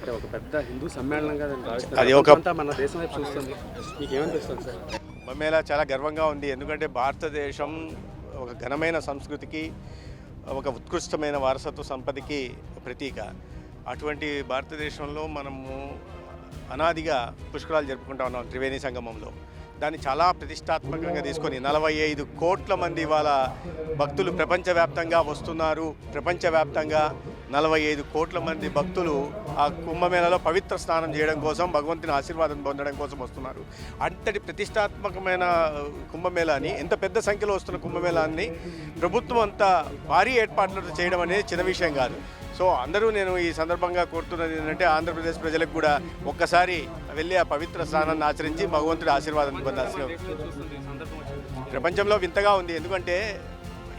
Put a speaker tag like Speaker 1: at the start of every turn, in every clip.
Speaker 1: అంటే ఒక పెద్ద హిందూ సమ్మేళనంగా దాన్ని భావిస్తారు.
Speaker 2: అది ఒక
Speaker 1: అంతా మన దేశం వైపు చూస్తుంది. మీకు ఏమనిపిస్తుంది సార్?
Speaker 2: కుంభమేళా చాలా గర్వంగా ఉంది. ఎందుకంటే భారతదేశం ఒక ఘనమైన సంస్కృతికి, ఒక ఉత్కృష్టమైన వారసత్వ సంపదకి ప్రతీక. అటువంటి భారతదేశంలో మనము అనాదిగా పుష్కరాలు జరుపుకుంటా ఉన్నాం త్రివేణి సంగమంలో. దాన్ని చాలా ప్రతిష్టాత్మకంగా తీసుకొని 45 కోట్ల మంది వాళ్ళ భక్తులు ప్రపంచవ్యాప్తంగా వస్తున్నారు. ప్రపంచవ్యాప్తంగా 45 కోట్ల మంది భక్తులు ఆ కుంభమేళాలో పవిత్ర స్నానం చేయడం కోసం, భగవంతుని ఆశీర్వాదం పొందడం కోసం వస్తున్నారు. అంతటి ప్రతిష్టాత్మకమైన కుంభమేళాని, ఎంత పెద్ద సంఖ్యలో వస్తున్న కుంభమేళాన్ని ప్రభుత్వం అంతా భారీ ఏర్పాట్లతో చేయడం అనేది చిన్న విషయం కాదు. సో అందరూ నేను ఈ సందర్భంగా కోరుతున్నది ఏంటంటే ఆంధ్రప్రదేశ్ ప్రజలకు కూడా ఒక్కసారి వెళ్ళి ఆ పవిత్ర స్నానాన్ని ఆచరించి భగవంతుడి ఆశీర్వాదం పొందాల్సిన ప్రపంచంలో వింతగా ఉంది. ఎందుకంటే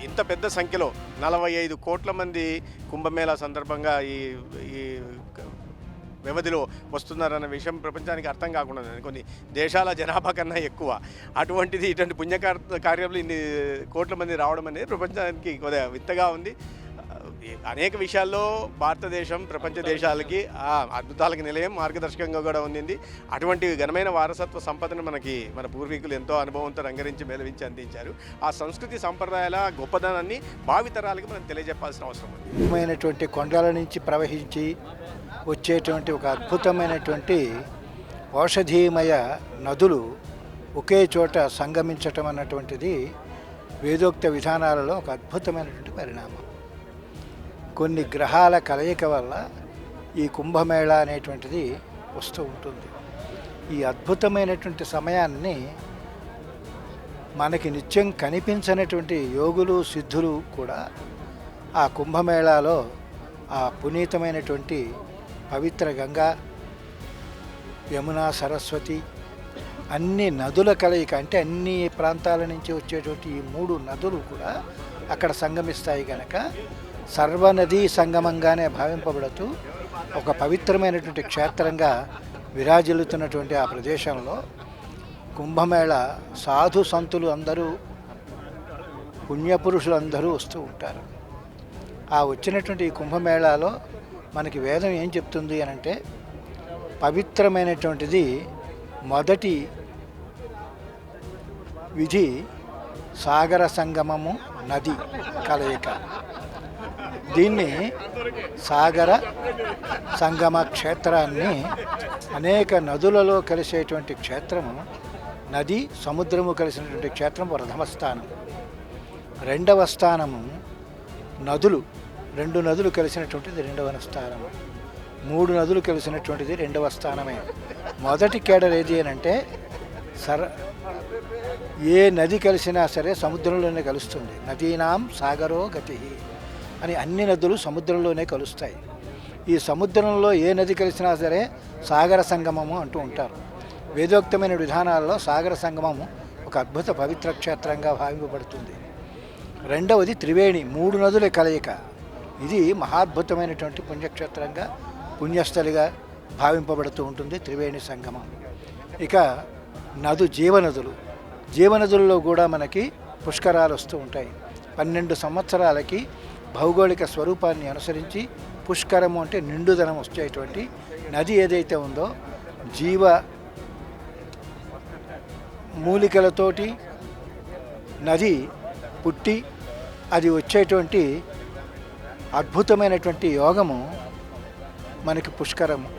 Speaker 2: ఇంత పెద్ద సంఖ్యలో 45 కోట్ల మంది కుంభమేళా సందర్భంగా ఈ వ్యవధిలో వస్తున్నారన్న విషయం ప్రపంచానికి అర్థం కాకుండా కొన్ని దేశాల జనాభా కన్నా ఎక్కువ. అటువంటిది ఇటువంటి కార్యంలో ఇన్ని కోట్ల మంది రావడం అనేది ప్రపంచానికి కొద్దిగా వింతగా ఉంది. అనేక విషయాల్లో భారతదేశం ప్రపంచ దేశాలకి అద్భుతాలకు నిలయం, మార్గదర్శకంగా కూడా ఉంది. అటువంటి ఘనమైన వారసత్వ సంపదను మన పూర్వీకులు ఎంతో అనుభవంతో రంగరించి మేళవించి అందించారు. ఆ సంస్కృతి సంప్రదాయాల గొప్పదనాన్ని భావితరాలకి మనం తెలియజెప్పాల్సిన అవసరం
Speaker 3: ఉంది. కొండల నుంచి ప్రవహించి వచ్చేటువంటి ఒక అద్భుతమైనటువంటి ఔషధీమయ నదులు ఒకే చోట సంగమించటం అన్నటువంటిది వేదోక్త విధానాలలో ఒక అద్భుతమైనటువంటి పరిణామం. కొన్ని గ్రహాల కలయిక వల్ల ఈ కుంభమేళా అనేటువంటిది వస్తూ ఉంటుంది. ఈ అద్భుతమైనటువంటి సమయాన్ని మనకి నిత్యం కనిపించినటువంటి యోగులు, సిద్ధులు కూడా ఆ కుంభమేళాలో ఆ పునీతమైనటువంటి పవిత్ర గంగా, యమునా, సరస్వతి అన్ని నదుల కలయిక, అంటే అన్ని ప్రాంతాల నుంచి వచ్చేటువంటి ఈ 3 నదులు కూడా అక్కడ సంగమిస్తాయి కనుక సర్వనదీ సంగమంగానే భావింపబడుతూ ఒక పవిత్రమైనటువంటి క్షేత్రంగా విరాజిల్లుతున్నటువంటి ఆ ప్రదేశంలో కుంభమేళ సాధు సంతులు అందరూ, పుణ్యపురుషులు అందరూ వస్తూ ఉంటారు. ఆ వచ్చినటువంటి ఈ కుంభమేళాలో మనకి వేదం ఏం చెప్తుంది అని అంటే, పవిత్రమైనటువంటిది మొదటి విధి సాగర సంగమము, నది కలయిక. దీన్ని సాగర సంగమ క్షేత్రాన్ని, అనేక నదులలో కలిసేటువంటి క్షేత్రము, నది సముద్రము కలిసినటువంటి క్షేత్రం ప్రథమ స్థానం. రెండవ స్థానము నదులు, 2 నదులు కలిసినటువంటిది రెండవ స్థానము. 3 నదులు కలిసినటువంటిది రెండవ స్థానమే. మొదటి కేడర్ ఏది అని అంటే, ఏ నది కలిసినా సరే సముద్రంలోనే కలుస్తుంది. నదీనాం సాగరో గతి అని అన్ని నదులు సముద్రంలోనే కలుస్తాయి. ఈ సముద్రంలో ఏ నది కలిసినా సరే సాగర సంగమము అంటూ ఉంటారు. వేదోక్తమైన విధానాల్లో సాగర సంగమము ఒక అద్భుత పవిత్ర క్షేత్రంగా భావింపబడుతుంది. రెండవది త్రివేణి, 3 నదుల కలయిక. ఇది మహాద్భుతమైనటువంటి పుణ్యక్షేత్రంగా, పుణ్యస్థలిగా భావింపబడుతూ ఉంటుంది త్రివేణి సంగమం. ఇక జీవనదులలో కూడా మనకి పుష్కరాలు వస్తూ ఉంటాయి. 12 సంవత్సరాలకి భౌగోళిక స్వరూపాన్ని అనుసరించి పుష్కరము అంటే నిండుదనం వచ్చేటువంటి నది ఏదైతే ఉందో, జీవ మూలికలతోటి నది పుట్టి అది వచ్చేటువంటి అద్భుతమైనటువంటి యోగము మనకి పుష్కరము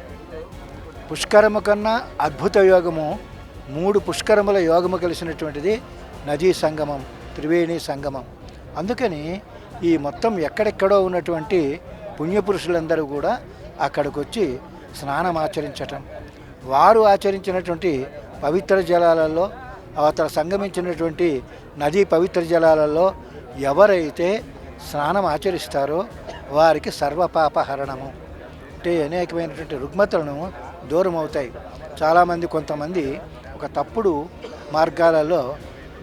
Speaker 3: కన్నా అద్భుత యోగము 3 పుష్కరముల యోగము కలిసినటువంటిది నదీ సంగమం, త్రివేణి సంగమం. అందుకని ఈ మొత్తం ఎక్కడెక్కడో ఉన్నటువంటి పుణ్యపురుషులందరూ కూడా అక్కడికి వచ్చి స్నానం ఆచరించటం, వారు ఆచరించినటువంటి పవిత్ర జలాలలో, అవతల సంగమించినటువంటి నదీ పవిత్ర జలాలలో ఎవరైతే స్నానం ఆచరిస్తారో వారికి సర్వపాపహరణము, అంటే అనేకమైనటువంటి రుగ్మతలను దూరం అవుతాయి. చాలామంది, కొంతమంది ఒక తప్పుడు మార్గాలలో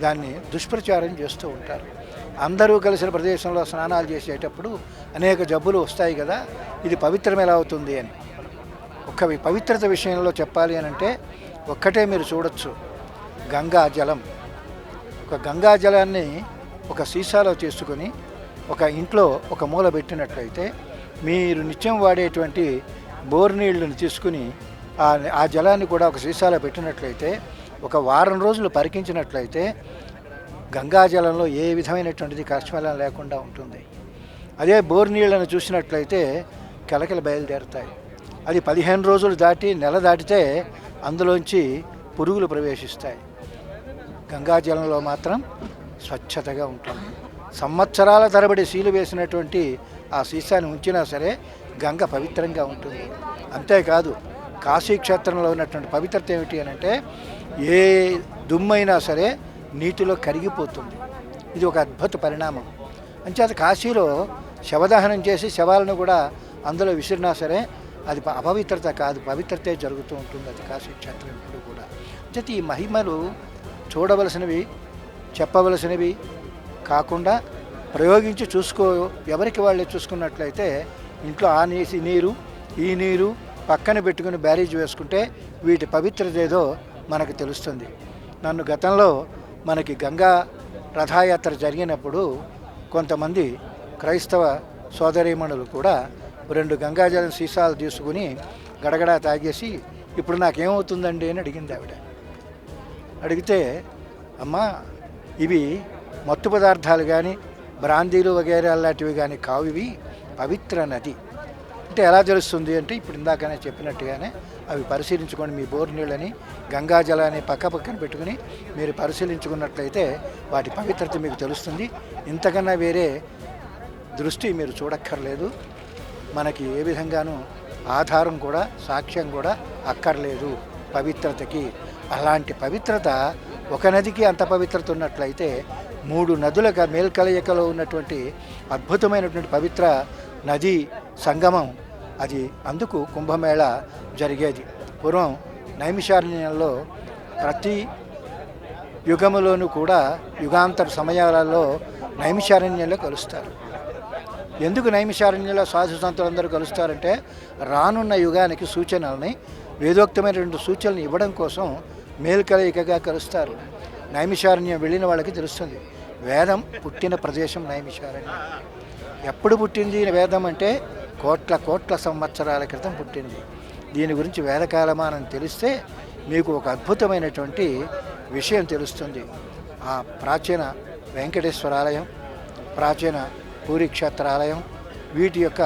Speaker 3: దాన్ని దుష్ప్రచారం చేస్తూ ఉంటారు. అందరూ కలిసిన ప్రదేశంలో స్నానాలు చేసేటప్పుడు అనేక జబ్బులు వస్తాయి కదా, ఇది పవిత్రం ఎలా అవుతుంది అని. ఒక పవిత్రత విషయంలో చెప్పాలి అని అంటే ఒక్కటే మీరు చూడొచ్చు, గంగా జలం. ఒక గంగా జలాన్ని ఒక సీసాలో తీసుకొని ఒక ఇంట్లో ఒక మూల పెట్టినట్లయితే మీరు నిత్యం వాడేటువంటి బోర్ నీళ్ళని తీసుకుని ఆ జలాన్ని కూడా ఒక సీసాలో పెట్టినట్లయితే ఒక వారం రోజులు పరికించినట్లయితే గంగాజలంలో ఏ విధమైనటువంటిది కర్షమలం లేకుండా ఉంటుంది. అదే బోర్ నీళ్ళను చూసినట్లయితే కెలకలు బయలుదేరుతాయి. అది 15 రోజులు దాటి నెల దాటితే అందులోంచి పురుగులు ప్రవేశిస్తాయి. గంగాజలంలో మాత్రం స్వచ్ఛతగా ఉంటుంది. సంవత్సరాల తరబడి సీలు వేసినటువంటి ఆ సీసాని ఉంచినా సరే గంగ పవిత్రంగా ఉంటుంది. అంతేకాదు కాశీ క్షేత్రంలో ఉన్నటువంటి పవిత్రత ఏమిటి అని అంటే ఏ దుమ్మైనా సరే నీటిలో కరిగిపోతుంది. ఇది ఒక అద్భుత పరిణామం. అంచేత కాశీలో శవదహనం చేసి శవాలను కూడా అందులో విసిరినా సరే అది అపవిత్రత కాదు, పవిత్రతే జరుగుతూ ఉంటుంది. అది కాశీ క్షేత్రం ఇప్పుడు కూడా. అంచేత ఈ మహిమలు చూడవలసినవి, చెప్పవలసినవి కాకుండా ప్రయోగించి ఎవరికి వాళ్ళే చూసుకున్నట్లయితే ఇంట్లో ఆ నీరు ఈ నీరు పక్కన పెట్టుకుని బ్యారేజ్ వేసుకుంటే వీటి పవిత్రత ఏదో మనకు తెలుస్తుంది. నన్ను గతంలో మనకి గంగా రథయాత్ర జరిగినప్పుడు కొంతమంది క్రైస్తవ సోదరీమణులు కూడా 2 గంగాజలం సీసాలు తీసుకుని గడగడా తాగేసి ఇప్పుడు నాకేమవుతుందండి అని అడిగింది ఆవిడ. అడిగితే అమ్మా ఇవి మత్తు పదార్థాలు కానీ బ్రాందీలు వగైరా లాంటివి కానీ కావు, ఇవి పవిత్ర నది. అంటే ఎలా తెలుస్తుంది అంటే ఇప్పుడు ఇందాకనే చెప్పినట్టుగానే అవి పరిశీలించుకోండి. మీ బోర్ నీళ్ళని గంగాజలాన్ని పక్కన పెట్టుకుని మీరు పరిశీలించుకున్నట్లయితే వాటి పవిత్రత మీకు తెలుస్తుంది. ఇంతకన్నా వేరే దృష్టి మీరు చూడక్కర్లేదు. మనకి ఏ విధంగానూ ఆధారం కూడా సాక్ష్యం కూడా అక్కర్లేదు పవిత్రతకి. అలాంటి పవిత్రత ఒక నదికి అంత పవిత్రత ఉన్నట్లయితే 3 నదుల మేల్కలయికలో ఉన్నటువంటి అద్భుతమైనటువంటి పవిత్ర నది సంగమం అది. అందుకు కుంభమేళ జరిగేది. పూర్వం నైమిషారణ్యంలో ప్రతి యుగములోనూ కూడా యుగాంతర సమయాలలో నైమిషారణ్యంలో కలుస్తారు. ఎందుకు నైమిషారణ్యంలో సాధు సంతులందరూ కలుస్తారంటే రానున్న యుగానికి సూచనల్ని, వేదోక్తమైనటువంటి సూచనలు ఇవ్వడం కోసం మేల్కలయికగా కలుస్తారు. నైమిషారణ్యం వెళ్ళిన వాళ్ళకి తెలుస్తుంది వేదం పుట్టిన ప్రదేశం నైమిషారణ్యం. ఎప్పుడు పుట్టింది వేదం అంటే కోట్ల సంవత్సరాల క్రితం పుట్టింది. దీని గురించి వేదకాలమానం తెలిస్తే మీకు ఒక అద్భుతమైనటువంటి విషయం తెలుస్తుంది. ఆ ప్రాచీన వెంకటేశ్వర ఆలయం, ప్రాచీన పూరి క్షేత్రాలయం, వీటి యొక్క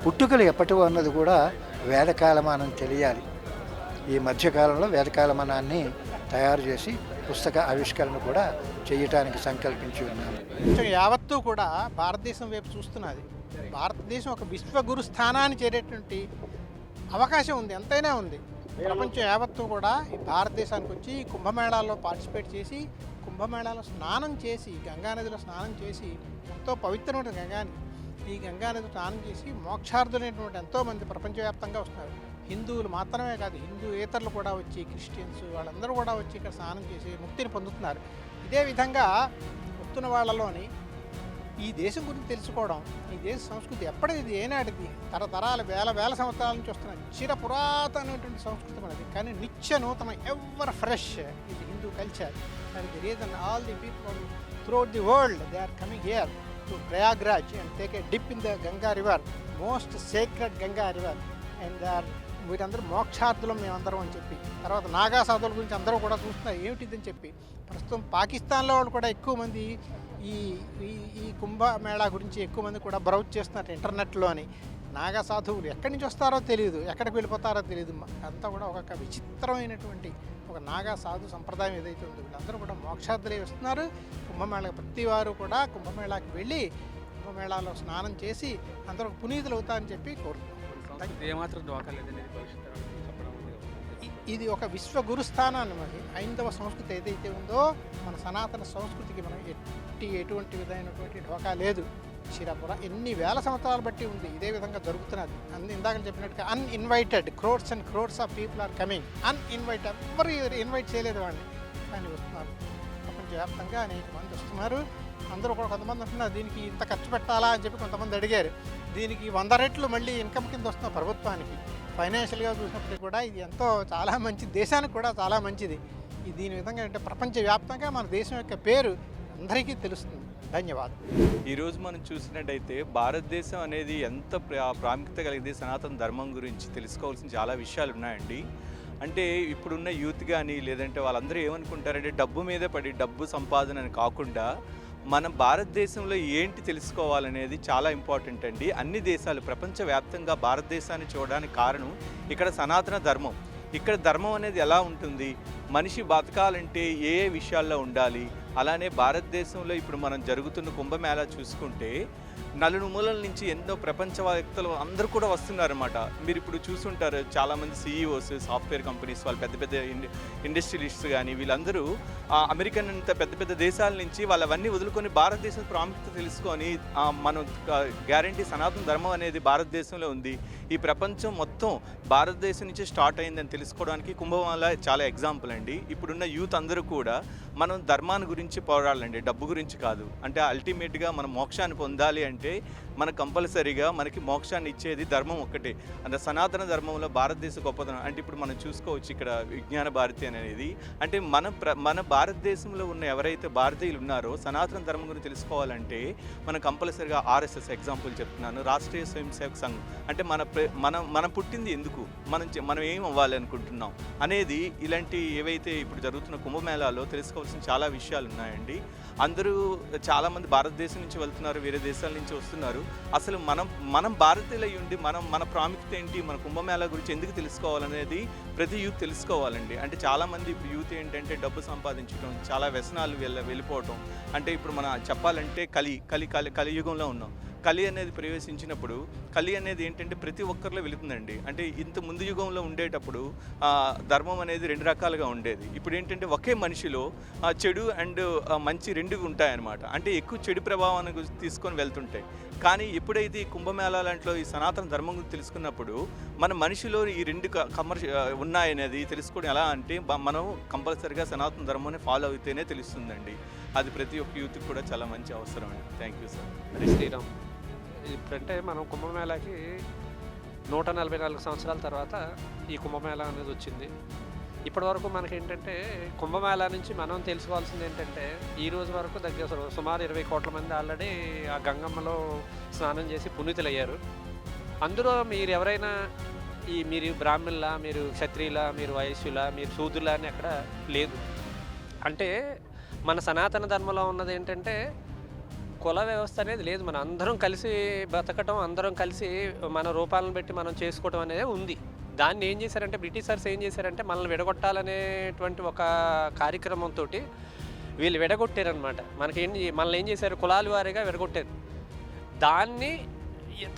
Speaker 3: పుట్టుకలు ఎప్పటివో అన్నది కూడా వేదకాలమానం తెలియాలి. ఈ మధ్యకాలంలో వేదకాలమానాన్ని తయారు చేసి పుస్తక ఆవిష్కరణ కూడా చేయటానికి సంకల్పించి ఉన్నాను.
Speaker 4: యావత్తూ కూడా భారతదేశం వైపు చూస్తున్నది. భారతదేశం ఒక విశ్వగురు స్థానాన్ని చేరేటువంటి అవకాశం ఉంది, ఎంతైనా ఉంది. ప్రపంచం యావత్తూ కూడా ఈ భారతదేశానికి వచ్చి కుంభమేళాల్లో పార్టిసిపేట్ చేసి, కుంభమేళాలో స్నానం చేసి, గంగానదిలో స్నానం చేసి, ఎంతో పవిత్రమైన గంగాని ఈ గంగానది స్నానం చేసి మోక్షార్థులైనటువంటి ఎంతోమంది ప్రపంచవ్యాప్తంగా వస్తున్నారు. హిందువులు మాత్రమే కాదు, హిందూయేతరులు కూడా వచ్చి, క్రిస్టియన్స్ వాళ్ళందరూ కూడా వచ్చి ఇక్కడ స్నానం చేసి ముక్తిని పొందుతున్నారు. ఇదే విధంగా వస్తున్న వాళ్ళలోని ఈ దేశం గురించి తెలుసుకోవడం, ఈ దేశ సంస్కృతి ఎప్పటిది, ఏనాటిది, తరతరాల వేల సంవత్సరాల నుంచి వస్తున్న చిర పురాతనమైనటువంటి సంస్కృతి మనది. కానీ నిత్య నూతన, ఎవర్ ఫ్రెష్ ఇది Hindu culture. And the reason all the people throughout the world they are coming here to Prayagraj and take a dip in the Ganga river, most sacred Ganga river. And they are వీరందరూ మోక్షార్థులం మేమందరం అని చెప్పి, తర్వాత నాగా సాధువుల గురించి అందరూ కూడా చూస్తున్నారు ఏమిటిదని చెప్పి. ప్రస్తుతం పాకిస్తాన్లో వాళ్ళు కూడా ఎక్కువ మంది ఈ ఈ కుంభమేళా గురించి ఎక్కువ మంది కూడా బ్రౌజ్ చేస్తున్నారు ఇంటర్నెట్లోని. నాగా సాధువులు ఎక్కడి నుంచి వస్తారో తెలియదు, ఎక్కడికి వెళ్ళిపోతారో తెలియదు. అంతా కూడా ఒక విచిత్రమైనటువంటి ఒక నాగా సాధు సంప్రదాయం ఏదైతే ఉందో వీళ్ళందరూ కూడా మోక్షార్థులై వస్తున్నారు. కుంభమేళా ప్రతి వారు కూడా కుంభమేళాకి వెళ్ళి కుంభమేళాలో స్నానం చేసి అందరూ పునీతులు అవుతారని చెప్పి కోరుతున్నారు.
Speaker 1: ఏమాత్రం దోకలేదండి
Speaker 4: ఇది ఒక విశ్వగురు స్థానాన్ని మరి హైందవ సంస్కృతి ఏదైతే ఉందో మన సనాతన సంస్కృతికి మనం ఎటువంటి విధమైనటువంటి ఢోకా లేదు. చిరపుర ఎన్ని వేల సంవత్సరాలు బట్టి ఉంది, ఇదే విధంగా జరుగుతున్నది. ఇందాక చెప్పినట్టుగా uninvited crowds and crowds of people are coming. Uninvited, ఎవరు ఇన్వైట్ చేయలేదు వాళ్ళని, కానీ వస్తున్నారు. ప్రపంచవ్యాప్తంగా అనేక మంది వస్తున్నారు. అందరూ కూడా కొంతమంది అంటున్నారు దీనికి ఇంత ఖర్చు పెట్టాలా అని చెప్పి కొంతమంది అడిగారు. దీనికి 100 రెట్లు మళ్ళీ ఇన్కమ్ కింద వస్తున్న ప్రభుత్వానికి. ఫైనాన్షియల్గా చూసినప్పటికీ కూడా ఇది ఎంతో చాలా మంచి, దేశానికి కూడా చాలా మంచిది. దీని విధంగా అంటే ప్రపంచవ్యాప్తంగా మన దేశం యొక్క పేరు అందరికీ తెలుస్తుంది. ధన్యవాదాలు.
Speaker 5: ఈరోజు మనం చూసినట్టయితే భారతదేశం అనేది ఎంత ప్రాముఖ్యత కలిగింది సనాతన ధర్మం గురించి తెలుసుకోవాల్సిన చాలా విషయాలు ఉన్నాయండి. అంటే ఇప్పుడున్న యూత్ కానీ లేదంటే వాళ్ళందరూ ఏమనుకుంటారంటే డబ్బు మీదే పడి డబ్బు సంపాదన అని కాకుండా మన భారతదేశంలో ఏంటి తెలుసుకోవాలనేది చాలా ఇంపార్టెంట్ అండి. అన్ని దేశాలు ప్రపంచవ్యాప్తంగా భారతదేశాన్ని చూడడానికి కారణం ఇక్కడ సనాతన ధర్మం. ఇక్కడ ధర్మం అనేది ఎలా ఉంటుంది, మనిషి బతకాలంటే ఏ ఏ విషయాల్లో ఉండాలి. అలానే భారతదేశంలో ఇప్పుడు మనం జరుగుతున్న కుంభమేళా చూసుకుంటే నలుమూలల నుంచి ఎన్నో ప్రపంచవేత్తలు అందరూ కూడా వస్తున్నారన్నమాట. మీరు ఇప్పుడు చూసుంటారు చాలామంది సీఈఓస్, సాఫ్ట్వేర్ కంపెనీస్ వాళ్ళు పెద్ద పెద్ద ఇండస్ట్రియలిస్ట్స్ కానీ వీళ్ళందరూ అమెరికన్ అంత పెద్ద పెద్ద దేశాల నుంచి వాళ్ళవన్నీ వదులుకొని భారతదేశం ప్రాముఖ్యత తెలుసుకొని మనం గ్యారంటీ సనాతన ధర్మం అనేది భారతదేశంలో ఉంది, ఈ ప్రపంచం మొత్తం భారతదేశం నుంచి స్టార్ట్ అయిందని తెలుసుకోవడానికి కుంభమేళా చాలా ఎగ్జాంపుల్ అండి. ఇప్పుడున్న యూత్ అందరూ కూడా మనం ధర్మాన్ని గురించి పోరాడాలండి, డబ్బు గురించి కాదు. అంటే అల్టిమేట్గా మనం మోక్షాన్ని పొందాలి అంటే మన కంపల్సరీగా మనకి మోక్షాన్ని ఇచ్చేది ధర్మం ఒక్కటే. అంటే సనాతన ధర్మంలో భారతదేశ గొప్పతనం అంటే ఇప్పుడు మనం చూసుకోవచ్చు ఇక్కడ విజ్ఞాన భారతి అనేది. అంటే మన భారతదేశంలో ఉన్న ఎవరైతే భారతీయులు ఉన్నారో సనాతన ధర్మం గురించి తెలుసుకోవాలంటే మనం కంపల్సరీగా ఆర్ఎస్ఎస్ ఎగ్జాంపుల్ చెప్తున్నాను, రాష్ట్రీయ స్వయం సేవక్ సంఘ్. అంటే మనం పుట్టింది ఎందుకు, మనం ఏం అవ్వాలి అనుకుంటున్నాం అనేది ఇలాంటి ఏవైతే ఇప్పుడు జరుగుతున్న కుంభమేళాలో తెలుసుకోవాల్సిన చాలా విషయాలు ఉన్నాయండి. అందరూ చాలామంది భారతదేశం నుంచి వెళ్తున్నారు, వేరే దేశాల నుంచి వస్తున్నారు. అసలు మనం భారతీయులు అయి ఉండి మన ప్రాముఖ్యత ఏంటి, మన కుంభమేళా గురించి ఎందుకు తెలుసుకోవాలనేది ప్రతి యూత్ తెలుసుకోవాలండి. అంటే చాలామంది ఇప్పుడు యూత్ ఏంటంటే డబ్బు సంపాదించడం, చాలా వ్యసనాలు వెళ్ళిపోవటం. అంటే ఇప్పుడు మనం చెప్పాలంటే కలియుగంలో ఉన్నాం. కలి అనేది ప్రవేశించినప్పుడు కలి అనేది ఏంటంటే ప్రతి ఒక్కరిలో వెళుతుందండి. అంటే ఇంత ముందు యుగంలో ఉండేటప్పుడు ధర్మం అనేది రెండు రకాలుగా ఉండేది. ఇప్పుడు ఏంటంటే ఒకే మనిషిలో చెడు అండ్ మంచి రెండు ఉంటాయన్నమాట. అంటే ఎక్కువ చెడు ప్రభావాన్ని తీసుకొని వెళ్తుంటాయి. కానీ ఎప్పుడైతే ఈ కుంభమేళా లాంటిలో ఈ సనాతన ధర్మం గురించి తెలుసుకున్నప్పుడు మన మనిషిలో ఈ రెండు ఉన్నాయనేది తెలుసుకోవడం ఎలా అంటే మనం కంపల్సరీగా సనాతన ధర్మాన్ని ఫాలో అయితేనే తెలుస్తుందండి. అది ప్రతి ఒక్క యూత్కి కూడా చాలా మంచి అవసరం అండి. Thank you sir.
Speaker 1: Hari Sriram. ఇప్పుడంటే మనం కుంభమేళాకి 144 సంవత్సరాల తర్వాత ఈ కుంభమేళా అనేది వచ్చింది. ఇప్పటి వరకు మనకేంటంటే కుంభమేళా నుంచి మనం తెలుసుకోవాల్సింది ఏంటంటే ఈ రోజు వరకు సుమారు 20 కోట్ల మంది ఆల్రెడీ ఆ గంగమ్మలో స్నానం చేసి పునీతులయ్యారు. అందులో మీరు ఎవరైనా మీరు బ్రాహ్మణులా, మీరు క్షత్రియులా, మీరు వైశ్యులా, మీరు శూద్రులా అని అక్కడ లేదు. అంటే మన సనాతన ధర్మంలో ఉన్నది ఏంటంటే కుల వ్యవస్థ అనేది లేదు. మనం అందరం కలిసి బతకటం, అందరం కలిసి మన రూపాలను పెట్టి మనం చేసుకోవటం అనేది ఉంది. దాన్ని ఏం చేశారంటే బ్రిటిషర్స్ ఏం చేశారంటే మనల్ని విడగొట్టాలనేటువంటి ఒక కార్యక్రమంతో వీళ్ళు విడగొట్టారనమాట. మనల్ని ఏం చేశారు, కులాల వారీగా విడగొట్టారు. దాన్ని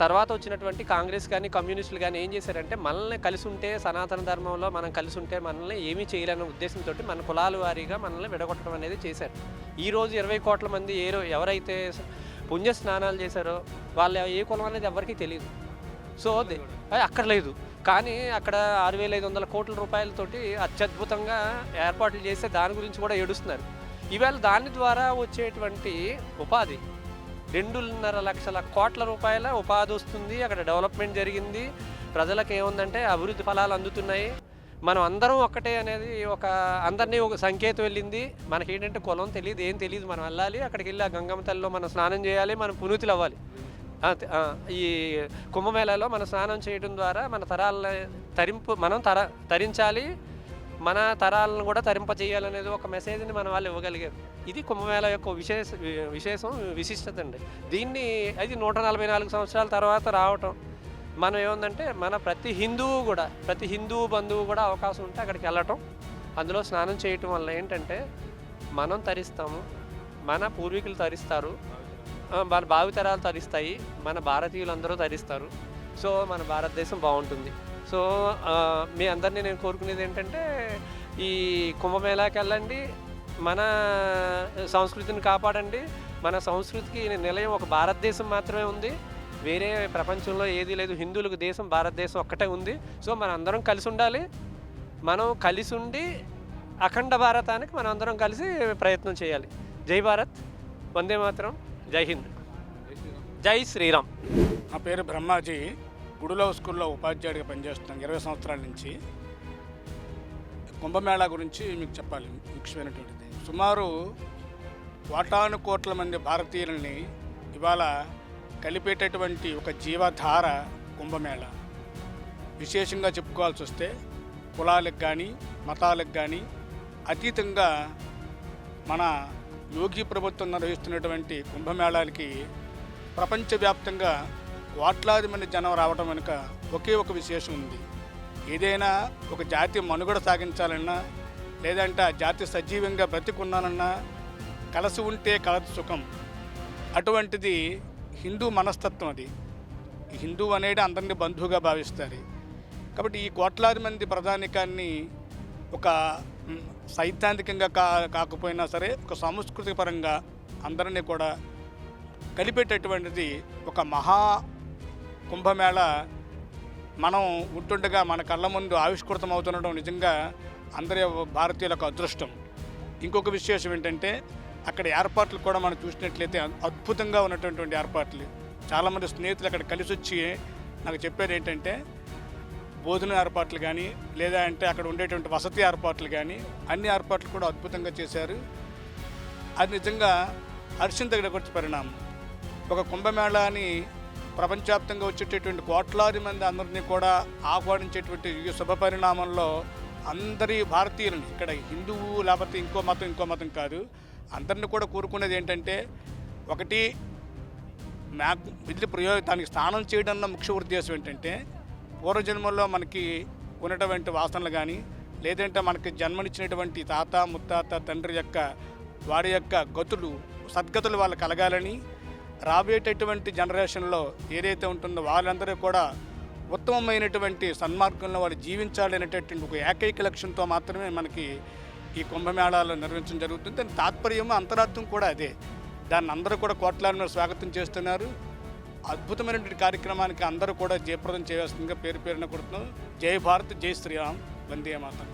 Speaker 1: తర్వాత వచ్చినటువంటి కాంగ్రెస్ కానీ కమ్యూనిస్టులు కానీ ఏం చేశారంటే మనల్ని కలిసి ఉంటే సనాతన ధర్మంలో మనం కలిసి ఉంటే మనల్ని ఏమీ చేయలేని ఉద్దేశంతో మన కులాల వారీగా మనల్ని విడగొట్టడం అనేది చేశారు. ఈరోజు 20 కోట్ల మంది ఎవరైతే పుణ్య స్నానాలు చేశారో వాళ్ళ ఏ కులం అనేది ఎవరికీ తెలియదు. సో అక్కడ లేదు. కానీ అక్కడ 6,500 కోట్ల రూపాయలతోటి అత్యద్భుతంగా ఏర్పాట్లు చేస్తే దాని గురించి కూడా ఏడుస్తున్నారు. ఈవేళ దాని ద్వారా వచ్చేటువంటి ఉపాధి 2.5 లక్షల కోట్ల రూపాయల ఉపాధి వస్తుంది. అక్కడ డెవలప్మెంట్ జరిగింది. ప్రజలకు ఏముందంటే అభివృద్ధి ఫలాలు అందుతున్నాయి. మనం అందరం ఒక్కటే అనేది అందరినీ ఒక సంకేతం వెళ్ళింది. మనకేంటంటే కులం తెలియదు, ఏం తెలియదు. మనం వెళ్ళాలి, అక్కడికి వెళ్ళి ఆ గంగమ్మ తల్లిలో మనం స్నానం చేయాలి, మనం పునీతులు అవ్వాలి. ఈ కుంభమేళాలో మనం స్నానం చేయడం ద్వారా మన తరాలను తరించాలి, మన తరాలను కూడా తరింపజేయాలనేది ఒక మెసేజ్ని మన వాళ్ళు ఇవ్వగలిగారు. ఇది కుంభమేళా యొక్క విశిష్టత అండి. దీన్ని అది 144 సంవత్సరాల తర్వాత రావటం మనం ఏముందంటే మన ప్రతి హిందువు బంధువు కూడా అవకాశం ఉంటే అక్కడికి వెళ్ళటం, అందులో స్నానం చేయటం వల్ల ఏంటంటే మనం తరిస్తాము, మన పూర్వీకులు తరిస్తారు, మన భావితరాలు తరిస్తాయి, మన భారతీయులందరూ తరిస్తారు. సో మన భారతదేశం బాగుంటుంది. సో మీ అందరినీ నేను కోరుకునేది ఏంటంటే ఈ కుంభమేళాకి వెళ్ళండి, మన సంస్కృతిని కాపాడండి. మన సంస్కృతికి నిలయం ఒక భారతదేశం మాత్రమే ఉంది, వేరే ప్రపంచంలో ఏదీ లేదు. హిందువులకు దేశం భారతదేశం ఒక్కటే ఉంది. సో మనం అందరం కలిసి ఉండాలి. మనం కలిసి ఉండి అఖండ భారతానికి మనం అందరం కలిసి ప్రయత్నం చేయాలి. జై భారత్, వందే మాతరం, జై హింద్, జై శ్రీరామ్.
Speaker 6: నా పేరు బ్రహ్మాజీ. గుడిలో స్కూల్లో ఉపాధ్యాయుడిగా పనిచేస్తున్నాను 20 సంవత్సరాల నుంచి. కుంభమేళా గురించి మీకు చెప్పాలి. ముఖ్యమైనటువంటిది సుమారు కోటాను కోట్ల మంది భారతీయులని ఇవాళ కలిపేటటువంటి ఒక జీవధార కుంభమేళ. విశేషంగా చెప్పుకోవాల్సి వస్తే కులాలకు కానీ మతాలకు కానీ అతీతంగా మన యోగి ప్రభుత్వం నిర్వహిస్తున్నటువంటి కుంభమేళాలకి ప్రపంచవ్యాప్తంగా కోట్లాది మంది జనం రావడం వెనుక ఒకే ఒక విశేషం ఉంది. ఏదైనా ఒక జాతి మనుగడ సాగించాలన్నా, లేదంటే ఆ జాతి సజీవంగా బ్రతికున్నానన్నా కలిసి ఉంటే కలదు సుఖం. అటువంటిది హిందూ మనస్తత్వం. అది హిందూ అనేది అందరినీ బంధువుగా భావిస్తారు. కాబట్టి ఈ కోట్లాది మంది ప్రధానికాన్ని ఒక సైద్ధాంతికంగా కాకపోయినా సరే ఒక సాంస్కృతిక పరంగా అందరినీ కూడా కలిపేటటువంటిది ఒక మహా కుంభమేళ మనం ఉంటుండగా మన కళ్ళ ముందు ఆవిష్కృతం అవుతుండడం నిజంగా అందరి భారతీయులకు అదృష్టం. ఇంకొక విశేషం ఏంటంటే అక్కడ ఏర్పాట్లు కూడా మనం చూసినట్లయితే అద్భుతంగా ఉన్నటువంటి ఏర్పాట్లు. చాలామంది స్నేహితులు అక్కడ కలిసి వచ్చి నాకు చెప్పేది ఏంటంటే భోజన ఏర్పాట్లు కానీ, లేదా అంటే అక్కడ ఉండేటువంటి వసతి ఏర్పాట్లు కానీ అన్ని ఏర్పాట్లు కూడా అద్భుతంగా చేశారు. అది నిజంగా హర్షించదగ్గ పరిణామం. ఒక కుంభమేళాని ప్రపంచవ్యాప్తంగా వచ్చేటటువంటి కోట్లాది మంది అందరినీ కూడా ఆహ్వానించేటువంటి ఈ శుభ పరిణామంలో అందరి భారతీయులని, ఇక్కడ హిందువు లేకపోతే ఇంకో మతం కాదు, అందరిని కూడా కోరుకునేది ఏంటంటే ఒకటి దానికి స్నానం చేయడం ముఖ్య ఉద్దేశం ఏంటంటే పూర్వజన్మల్లో మనకి ఉన్నటువంటి వాసనలు కానీ, లేదంటే మనకి జన్మనిచ్చినటువంటి తాత ముత్తాత తండ్రి యొక్క వారి యొక్క సద్గతులు వాళ్ళు కలగాలని, రాబోయేటటువంటి జనరేషన్లో ఏదైతే ఉంటుందో వాళ్ళందరూ కూడా ఉత్తమమైనటువంటి సన్మార్గంలో వాళ్ళు జీవించాలి అనేటటువంటి ఒక ఏకైక లక్ష్యంతో మాత్రమే మనకి ఈ కుంభమేళాలు నిర్వహించడం జరుగుతుంది. దాని తాత్పర్యం అంతరార్థం కూడా అదే. దాన్ని అందరూ కూడా కోట్లాది మంది స్వాగతం చేస్తున్నారు. అద్భుతమైనటువంటి కార్యక్రమానికి అందరూ కూడా జయప్రదం చేయాల్సిందిగా పేరున కొడుతున్నాం. జై భారత్, జై శ్రీరామ్, వందే మాతరం.